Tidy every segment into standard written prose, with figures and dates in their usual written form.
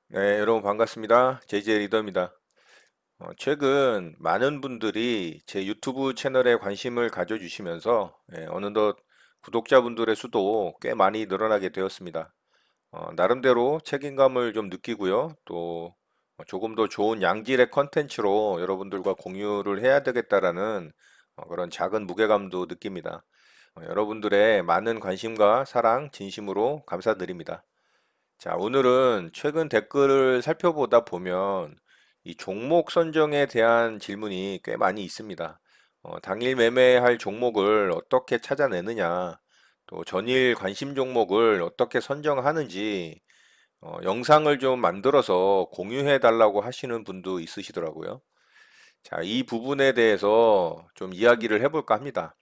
네, 여러분 반갑습니다. JJ 리더입니다. 최근 많은 분들이 제 유튜브 채널에 관심을 가져주시면서 어느덧 구독자분들의 수도 꽤 많이 늘어나게 되었습니다. 나름대로 책임감을 좀 느끼고요. 또 조금 더 좋은 양질의 컨텐츠로 여러분들과 공유를 해야 되겠다라는 그런 작은 무게감도 느낍니다. 여러분들의 많은 관심과 사랑 진심으로 감사드립니다. 자, 오늘은 최근 댓글을 살펴보다 보면 이 종목 선정에 대한 질문이 꽤 많이 있습니다. 당일 매매할 종목을 어떻게 찾아내느냐, 또 전일 관심 종목을 어떻게 선정하는지 영상을 좀 만들어서 공유해 달라고 하시는 분도 있으시더라고요. 자, 이 부분에 대해서 좀 이야기를 해볼까 합니다.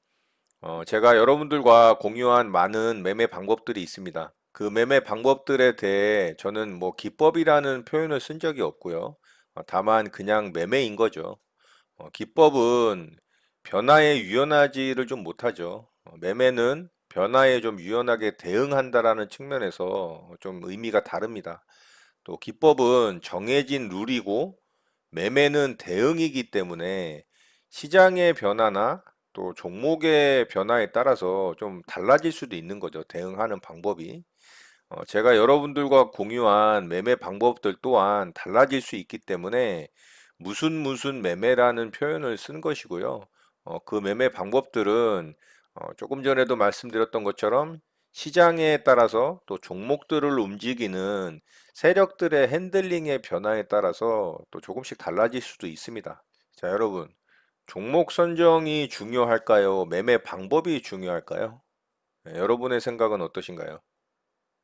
제가 여러분들과 공유한 많은 매매 방법들이 있습니다. 그 매매 방법들에 대해 저는 뭐 기법이라는 표현을 쓴 적이 없고요. 다만 그냥 매매인 거죠. 기법은 변화에 유연하지를 좀 못하죠. 매매는 변화에 좀 유연하게 대응한다라는 측면에서 좀 의미가 다릅니다. 또 기법은 정해진 룰이고 매매는 대응이기 때문에 시장의 변화나 또 종목의 변화에 따라서 좀 달라질 수도 있는 거죠. 대응하는 방법이. 제가 여러분들과 공유한 매매 방법들 또한 달라질 수 있기 때문에 무슨 매매라는 표현을 쓴 것이고요. 그 매매 방법들은 조금 전에도 말씀드렸던 것처럼 시장에 따라서 또 종목들을 움직이는 세력들의 핸들링의 변화에 따라서 또 조금씩 달라질 수도 있습니다. 자, 여러분, 종목 선정이 중요할까요? 매매 방법이 중요할까요? 여러분의 생각은 어떠신가요?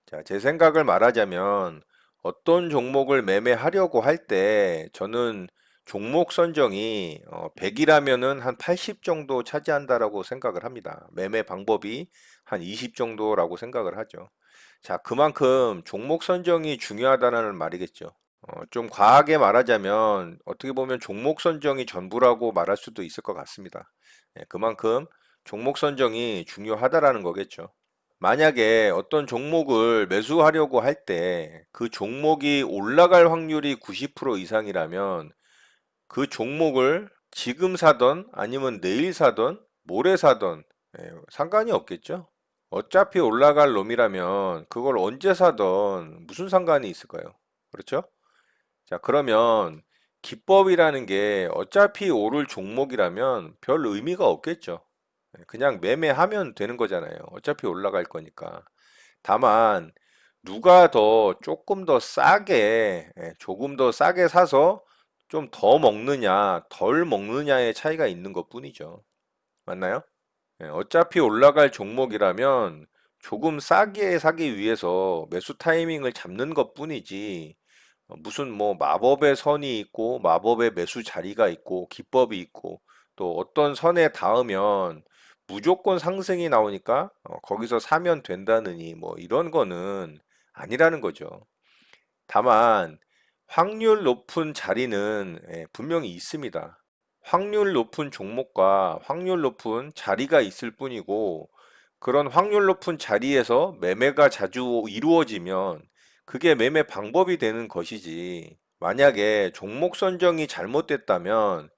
자, 제 생각을 말하자면 어떤 종목을 매매하려고 할 때 저는 종목 선정이 100이라면은 한 80 정도 차지한다라고 생각을 합니다. 매매 방법이 한 20 정도라고 생각을 하죠. 자, 그만큼 종목 선정이 중요하다는 말이겠죠. 좀 과하게 말하자면 어떻게 보면 종목 선정이 전부라고 말할 수도 있을 것 같습니다. 그만큼 종목 선정이 중요하다라는 거겠죠. 만약에 어떤 종목을 매수하려고 할 때 그 종목이 올라갈 확률이 90% 이상이라면 그 종목을 지금 사던 아니면 내일 사던 모레 사던 상관이 없겠죠? 어차피 올라갈 놈이라면 그걸 언제 사던 무슨 상관이 있을까요? 그렇죠? 자, 그러면 기법이라는 게 어차피 오를 종목이라면 별 의미가 없겠죠. 그냥 매매하면 되는 거잖아요. 어차피 올라갈 거니까. 다만 누가 더 조금 더 싸게 조금 더 싸게 사서 좀 더 먹느냐 덜 먹느냐의 차이가 있는 것뿐이죠. 맞나요? 어차피 올라갈 종목이라면 조금 싸게 사기 위해서 매수 타이밍을 잡는 것뿐이지 무슨 뭐 마법의 선이 있고 마법의 매수 자리가 있고 기법이 있고 또 어떤 선에 닿으면 무조건 상승이 나오니까 거기서 사면 된다느니 뭐 이런 거는 아니라는 거죠. 다만 확률 높은 자리는 분명히 있습니다. 확률 높은 종목과 확률 높은 자리가 있을 뿐이고 그런 확률 높은 자리에서 매매가 자주 이루어지면 그게 매매 방법이 되는 것이지. 만약에 종목 선정이 잘못됐다면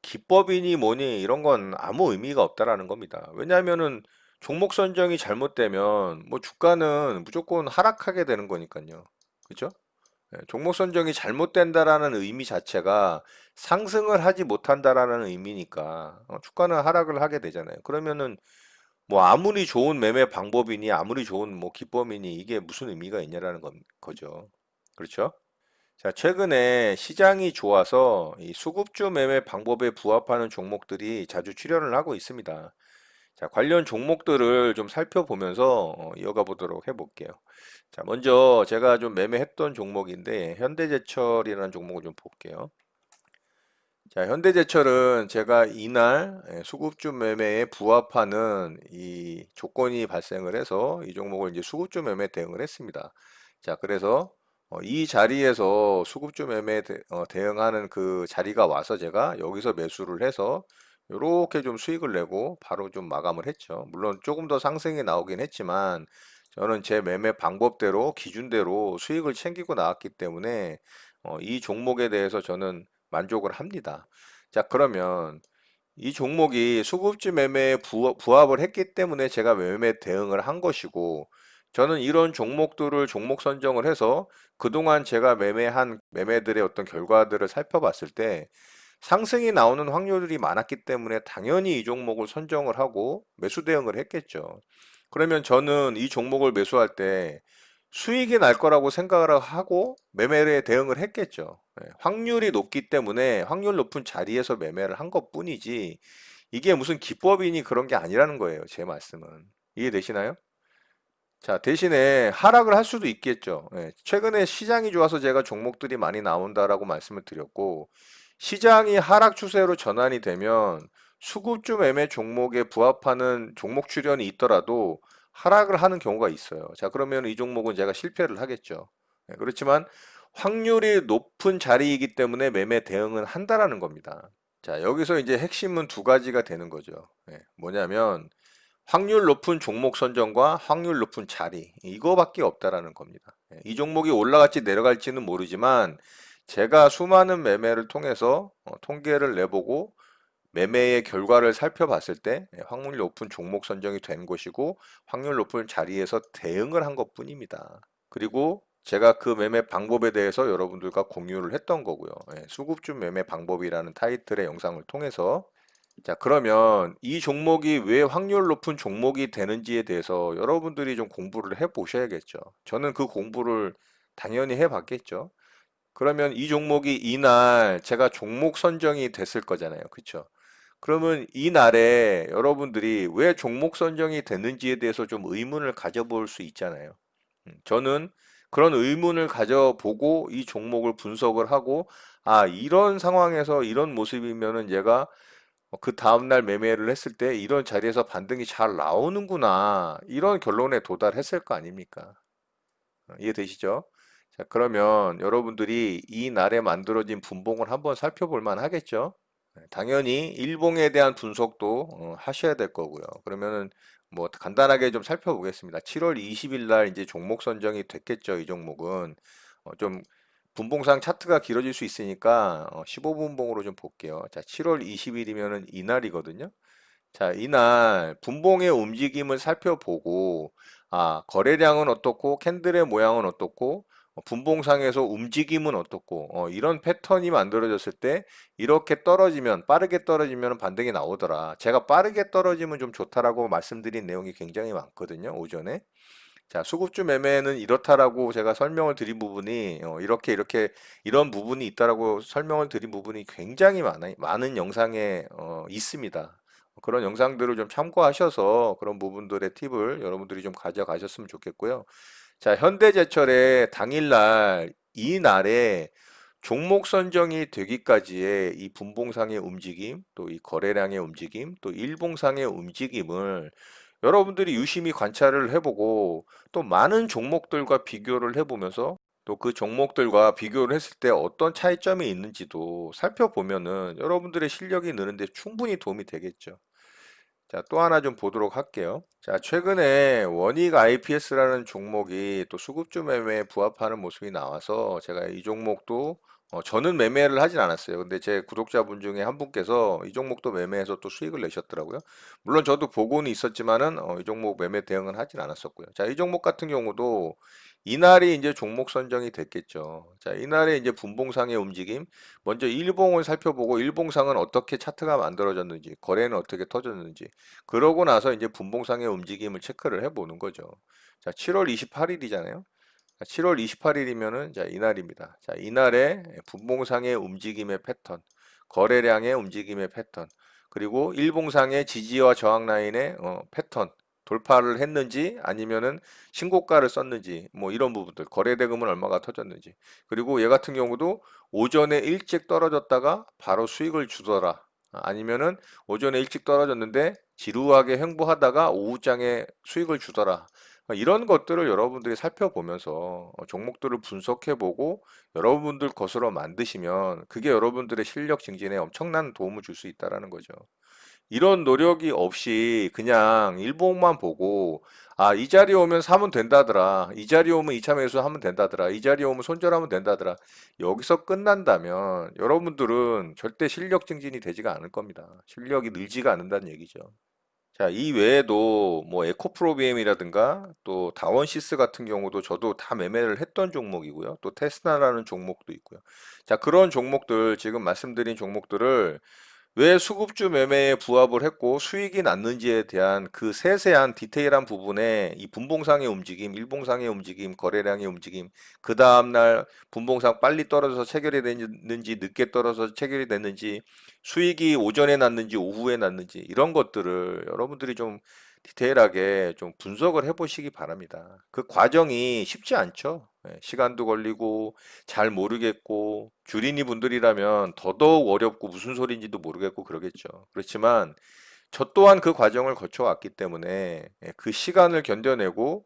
기법이니 뭐니 이런 건 아무 의미가 없다라는 겁니다. 왜냐하면은 종목 선정이 잘못되면 뭐 주가는 무조건 하락하게 되는 거니까요. 그죠? 종목 선정이 잘못된다라는 의미 자체가 상승을 하지 못한다라는 의미니까 주가는 하락을 하게 되잖아요. 그러면은 뭐 아무리 좋은 매매 방법이니 아무리 좋은 뭐 기법이니 이게 무슨 의미가 있냐라는 거죠. 그렇죠? 자, 최근에 시장이 좋아서 이 수급주 매매 방법에 부합하는 종목들이 자주 출현을 하고 있습니다. 자, 관련 종목들을 좀 살펴보면서 이어가 보도록 해볼게요. 자, 먼저 제가 좀 매매했던 종목인데 현대제철이라는 종목을 좀 볼게요. 자, 현대제철은 제가 이날 수급주 매매에 부합하는 이 조건이 발생을 해서 이 종목을 이제 수급주 매매 대응을 했습니다. 자, 그래서 이 자리에서 수급주 매매 대응하는 그 자리가 와서 제가 여기서 매수를 해서 이렇게 좀 수익을 내고 바로 좀 마감을 했죠. 물론 조금 더 상승이 나오긴 했지만 저는 제 매매 방법대로, 기준대로 수익을 챙기고 나왔기 때문에 이 종목에 대해서 저는 만족을 합니다. 자, 그러면 이 종목이 수급주 매매에 부합을 했기 때문에 제가 매매 대응을 한 것이고, 저는 이런 종목들을 종목 선정을 해서 그동안 제가 매매한 매매들의 어떤 결과들을 살펴봤을 때 상승이 나오는 확률이 많았기 때문에 당연히 이 종목을 선정을 하고 매수 대응을 했겠죠. 그러면 저는 이 종목을 매수할 때 수익이 날 거라고 생각을 하고 매매에 대응을 했겠죠. 예, 확률이 높기 때문에 확률 높은 자리에서 매매를 한 것뿐이지 이게 무슨 기법이니 그런 게 아니라는 거예요. 제 말씀은. 이해되시나요? 자, 대신에 하락을 할 수도 있겠죠. 예, 최근에 시장이 좋아서 제가 종목들이 많이 나온다라고 말씀을 드렸고, 시장이 하락 추세로 전환이 되면 수급주 매매 종목에 부합하는 종목 출현이 있더라도 하락을 하는 경우가 있어요. 자, 그러면 이 종목은 제가 실패를 하겠죠. 예, 그렇지만 확률이 높은 자리이기 때문에 매매 대응은 한다라는 겁니다. 자, 여기서 이제 핵심은 두 가지가 되는 거죠. 예, 뭐냐면 확률 높은 종목 선정과 확률 높은 자리 이거밖에 없다라는 겁니다. 예, 이 종목이 올라갈지 내려갈지는 모르지만 제가 수많은 매매를 통해서 통계를 내보고 매매의 결과를 살펴봤을 때 확률 높은 종목 선정이 된 것이고 확률 높은 자리에서 대응을 한 것뿐입니다. 그리고 제가 그 매매 방법에 대해서 여러분들과 공유를 했던 거고요. 예, 수급주 매매 방법이라는 타이틀의 영상을 통해서 자, 그러면 이 종목이 왜 확률 높은 종목이 되는지에 대해서 여러분들이 좀 공부를 해 보셔야겠죠. 저는 그 공부를 당연히 해 봤겠죠. 그러면 이 종목이 이날 제가 종목 선정이 됐을 거잖아요. 그쵸? 그러면 이날에 여러분들이 왜 종목 선정이 됐는지에 대해서 좀 의문을 가져볼 수 있잖아요. 저는 그런 의문을 가져보고 이 종목을 분석을 하고, 아, 이런 상황에서 이런 모습이면은 얘가 그 다음날 매매를 했을 때 이런 자리에서 반등이 잘 나오는구나. 이런 결론에 도달했을 거 아닙니까? 이해되시죠? 자, 그러면 여러분들이 이 날에 만들어진 분봉을 한번 살펴볼 만 하겠죠? 네, 당연히 일봉에 대한 분석도 하셔야 될 거고요. 그러면은 뭐 간단하게 좀 살펴보겠습니다. 7월 20일 날 이제 종목 선정이 됐겠죠. 이 종목은 좀 분봉상 차트가 길어질 수 있으니까 15분봉으로 좀 볼게요. 자, 7월 20일이면은 이날이거든요. 자, 이날 분봉의 움직임을 살펴보고, 아, 거래량은 어떻고, 캔들의 모양은 어떻고, 분봉상에서 움직임은 어떻고, 이런 패턴이 만들어졌을 때, 이렇게 떨어지면, 빠르게 떨어지면 반등이 나오더라. 제가 빠르게 떨어지면 좀 좋다라고 말씀드린 내용이 굉장히 많거든요, 오전에. 자, 수급주 매매는 이렇다라고 제가 설명을 드린 부분이, 이렇게, 이런 부분이 있다라고 설명을 드린 부분이 굉장히 많은 영상에, 있습니다. 그런 영상들을 좀 참고하셔서 그런 부분들의 팁을 여러분들이 좀 가져가셨으면 좋겠고요. 자, 현대제철의 당일날, 이 날에 종목 선정이 되기까지의 이 분봉상의 움직임, 또 이 거래량의 움직임, 또 일봉상의 움직임을 여러분들이 유심히 관찰을 해보고 또 많은 종목들과 비교를 해보면서 또 그 종목들과 비교를 했을 때 어떤 차이점이 있는지도 살펴보면은 여러분들의 실력이 느는데 충분히 도움이 되겠죠. 자, 또 하나 좀 보도록 할게요. 자, 최근에 원익 IPS라는 종목이 또 수급주 매매에 부합하는 모습이 나와서 제가 이 종목도 저는 매매를 하진 않았어요. 근데 제 구독자분 중에 한 분께서 이 종목도 매매해서 또 수익을 내셨더라고요. 물론 저도 보고는 있었지만은 이 종목 매매 대응은 하진 않았었고요. 자, 이 종목 같은 경우도 이날이 이제 종목 선정이 됐겠죠. 자, 이날에 이제 분봉상의 움직임, 먼저 일봉을 살펴보고 일봉상은 어떻게 차트가 만들어졌는지, 거래는 어떻게 터졌는지, 그러고 나서 이제 분봉상의 움직임을 체크를 해보는 거죠. 자, 7월 28일이잖아요. 7월 28일이면은 자, 이날입니다. 자, 이날의 분봉상의 움직임의 패턴, 거래량의 움직임의 패턴, 그리고 일봉상의 지지와 저항 라인의 패턴, 돌파를 했는지 아니면은 신고가를 썼는지 뭐 이런 부분들, 거래 대금은 얼마가 터졌는지, 그리고 얘 같은 경우도 오전에 일찍 떨어졌다가 바로 수익을 주더라. 아니면은 오전에 일찍 떨어졌는데 지루하게 횡보하다가 오후장에 수익을 주더라. 이런 것들을 여러분들이 살펴보면서 종목들을 분석해보고 여러분들 것으로 만드시면 그게 여러분들의 실력 증진에 엄청난 도움을 줄 수 있다라는 거죠. 이런 노력이 없이 그냥 일봉만 보고 아, 이 자리에 오면 사면 된다더라. 이 자리에 오면 이차 매수하면 된다더라. 이 자리에 오면 손절하면 된다더라. 여기서 끝난다면 여러분들은 절대 실력 증진이 되지가 않을 겁니다. 실력이 늘지가 않는다는 얘기죠. 자, 이 외에도 뭐 에코프로비엠이라든가 또 다원시스 같은 경우도 저도 다 매매를 했던 종목이고요. 또 테스나라는 종목도 있고요. 자, 그런 종목들, 지금 말씀드린 종목들을 왜 수급주 매매에 부합을 했고 수익이 났는지에 대한 그 세세한 디테일한 부분에 이 분봉상의 움직임, 일봉상의 움직임, 거래량의 움직임, 그 다음날 분봉상 빨리 떨어져서 체결이 됐는지 늦게 떨어져서 체결이 됐는지 수익이 오전에 났는지 오후에 났는지 이런 것들을 여러분들이 좀 디테일하게 좀 분석을 해보시기 바랍니다. 그 과정이 쉽지 않죠. 예, 시간도 걸리고 잘 모르겠고 주린이 분들이라면 더더욱 어렵고 무슨 소리인지도 모르겠고 그러겠죠. 그렇지만 저 또한 그 과정을 거쳐왔기 때문에 그 시간을 견뎌내고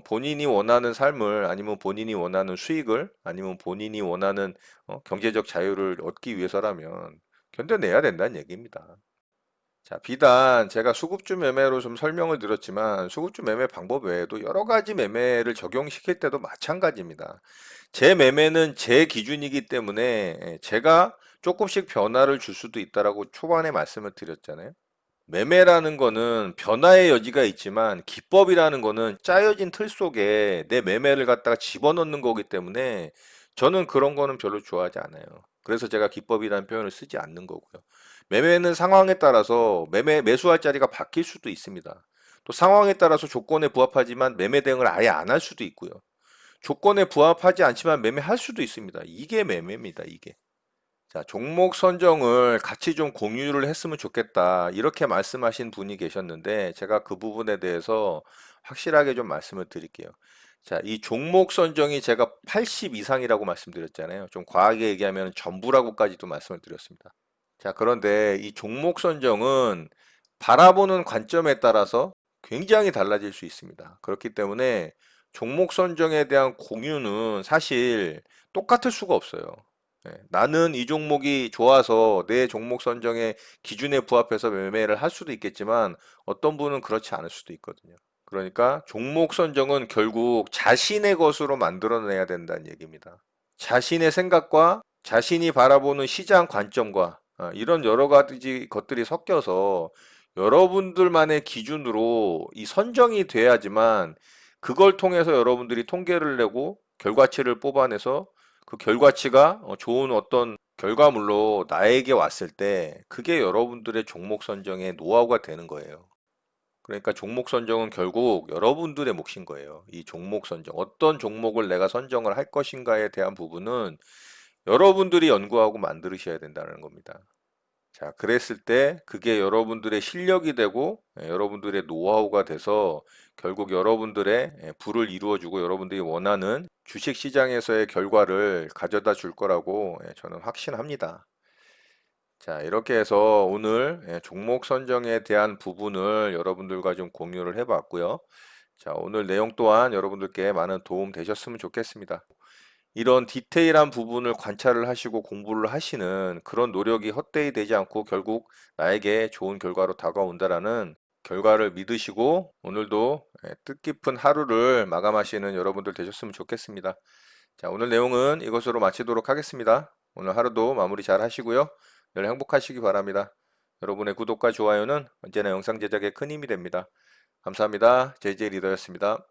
본인이 원하는 삶을 아니면 본인이 원하는 수익을 아니면 본인이 원하는 경제적 자유를 얻기 위해서라면 견뎌내야 된다는 얘기입니다. 자, 비단 제가 수급주 매매로 좀 설명을 드렸지만 수급주 매매 방법 외에도 여러 가지 매매를 적용시킬 때도 마찬가지입니다. 제 매매는 제 기준이기 때문에 제가 조금씩 변화를 줄 수도 있다라고 초반에 말씀을 드렸잖아요. 매매라는 거는 변화의 여지가 있지만 기법이라는 거는 짜여진 틀 속에 내 매매를 갖다가 집어넣는 거기 때문에 저는 그런 거는 별로 좋아하지 않아요. 그래서 제가 기법이라는 표현을 쓰지 않는 거고요. 매매는 상황에 따라서 매수할 자리가 바뀔 수도 있습니다. 또 상황에 따라서 조건에 부합하지만 매매 대응을 아예 안 할 수도 있고요. 조건에 부합하지 않지만 매매할 수도 있습니다. 이게 매매입니다, 이게. 자, 종목 선정을 같이 좀 공유를 했으면 좋겠다. 이렇게 말씀하신 분이 계셨는데, 제가 그 부분에 대해서 확실하게 좀 말씀을 드릴게요. 자, 이 종목 선정이 제가 80 이상이라고 말씀드렸잖아요. 좀 과하게 얘기하면 전부라고까지도 말씀을 드렸습니다. 자, 그런데 이 종목 선정은 바라보는 관점에 따라서 굉장히 달라질 수 있습니다. 그렇기 때문에 종목 선정에 대한 공유는 사실 똑같을 수가 없어요. 나는 이 종목이 좋아서 내 종목 선정의 기준에 부합해서 매매를 할 수도 있겠지만 어떤 분은 그렇지 않을 수도 있거든요. 그러니까 종목 선정은 결국 자신의 것으로 만들어내야 된다는 얘기입니다. 자신의 생각과 자신이 바라보는 시장 관점과 이런 여러 가지 것들이 섞여서 여러분들만의 기준으로 이 선정이 돼야지만 그걸 통해서 여러분들이 통계를 내고 결과치를 뽑아내서 그 결과치가 좋은 어떤 결과물로 나에게 왔을 때 그게 여러분들의 종목 선정의 노하우가 되는 거예요. 그러니까 종목 선정은 결국 여러분들의 몫인 거예요. 이 종목 선정. 어떤 종목을 내가 선정을 할 것인가에 대한 부분은 여러분들이 연구하고 만드셔야 된다는 겁니다. 자, 그랬을 때 그게 여러분들의 실력이 되고 여러분들의 노하우가 돼서 결국 여러분들의 부를 이루어주고 여러분들이 원하는 주식 시장에서의 결과를 가져다 줄 거라고 저는 확신합니다. 자, 이렇게 해서 오늘 종목 선정에 대한 부분을 여러분들과 좀 공유를 해봤고요. 자, 오늘 내용 또한 여러분들께 많은 도움 되셨으면 좋겠습니다. 이런 디테일한 부분을 관찰을 하시고 공부를 하시는 그런 노력이 헛되이 되지 않고 결국 나에게 좋은 결과로 다가온다라는 결과를 믿으시고 오늘도 뜻깊은 하루를 마감하시는 여러분들 되셨으면 좋겠습니다. 자, 오늘 내용은 이것으로 마치도록 하겠습니다. 오늘 하루도 마무리 잘 하시고요. 늘 행복하시기 바랍니다. 여러분의 구독과 좋아요는 언제나 영상 제작에 큰 힘이 됩니다. 감사합니다. JJ 리더였습니다.